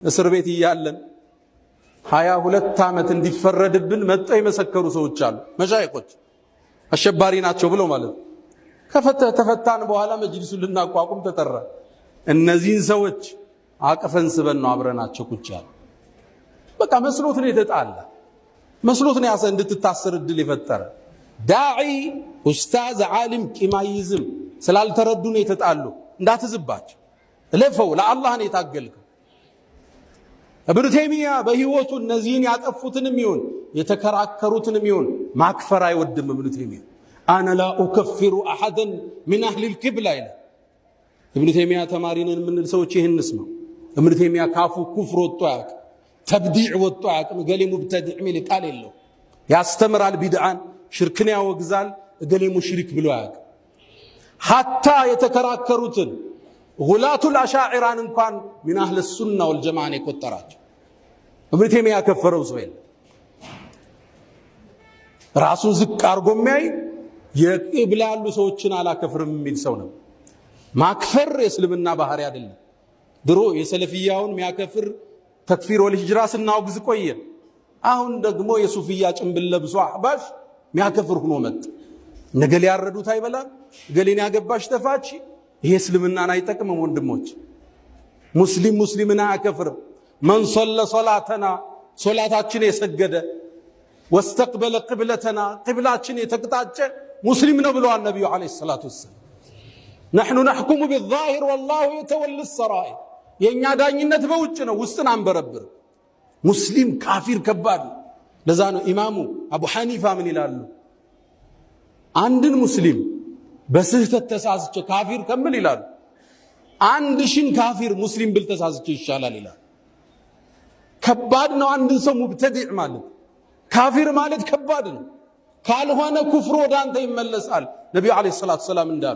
እስር ቤት እያለን 22 ዓመት እንዲፈረድብን መጣው የመሰከሩ ሰዎች አሉ። መሻይኾች አሸባሪ ናቸው ብለው ማለት ነው። ተፈታን በኋላ መጅሊሱን ልናቋቁም ተጠራ። እነዚህን ሰዎች አቅፈን ስበን ነው አብረናቸው ቁጭ ያለ። በቃ መስሎት ነው የተጣላ፣ መስሎት ነው ያሰ እንድትታሰር እድል የፈጠረ ዳዒ ኡስታዝ ዓሊም ቂማይዝም ስላልተረዱ ነው የተጣሉ። እንዳትዝባቸው ለፈው ለአላህ ነው የታገልከው። ኢብኑ ተይሚያ በህይወቱ እነዚህን ያጠፉትንም ይሁን የተከራከሩትንም ይሁን ማክፈር አይወድም። ኢብኑ ተይሚያ አነ ላ ኡከፍሩ አሐደን ሚን አህሊ ልቅብላ ይላል። ኢብኑ ተይሚያ ተማሪነን የምንል ሰዎች ይህንስ ነው። ኢብኑ ተይሚያ ካፉ ኩፍር ወጥቶ አያውቅም፣ ተብዲዕ ወጥቶ አያውቅም። እገሌ ሙብተዲዕ ሚል ቃል የለው። ያስተምራል፣ ቢድዓን ሽርክን ያወግዛል። እገሌ ሙሽሪክ ብሎ አያውቅም። ሐታ የተከራከሩትን ጉላቱል አሻዒራን እንኳን ሚን አህለ ሱና ወልጀማዓ የቆጠራቸው ኢብኑ ተይሚያ ያከፈረው ሰው የለም። ራሱን ዝቅ አርጎ የሚያይ የቂብላ ያሉ ሰዎችን አላከፍርም የሚል ሰው ነው። ማክፈር የእስልምና ባህሪ አይደለም። ድሮ የሰለፊያውን የሚያከፍር ተክፊር ወልሂጅራ ስናወግዝ ቆየን። አሁን ደግሞ የሱፊያ ጭንብል ለብሶ አህባሽ የሚያከፍር ሆኖ መጣ። ነገሌ ያረዱት አይበላም፣ ገሌን ያገባሽ ተፋች። ይሄ እስልምናን አይጠቅምም ወንድሞች። ሙስሊም ሙስሊምን አያከፍርም። መን ሶለ ሶላተና ሶላታችን የሰገደ ወስተቅበለ ቅብለተና ቅብላችን የተቅጣጨ ሙስሊም ነው ብለዋል ነቢዩ ዓለይሂ ሰላቱ ወሰላም። ነሕኑ ነሕኩሙ ቢዛሂር ወላሁ የተወሊ ሰራኢር። የእኛ ዳኝነት በውጭ ነው፣ ውስጥን አንበረብርም። ሙስሊም ካፊር ከባድ ነው። ለዛ ነው ኢማሙ አቡ ሐኒፋ ምን ይላሉ? አንድን ሙስሊም በስህተት ተሳስቼ ካፊር ከምል ይላሉ 1000 ካፊር ሙስሊም ብል ተሳስቼ ይሻላል ይላል። ከባድ ነው አንድን ሰው ሙብተዲዕ ማለት። ካፊር ማለት ከባድ ነው። ካልሆነ ኩፍሩ ወደ አንተ ይመለሳል ነቢዩ ዓለይሂ ሰላቱ ወሰላም እንዳሉ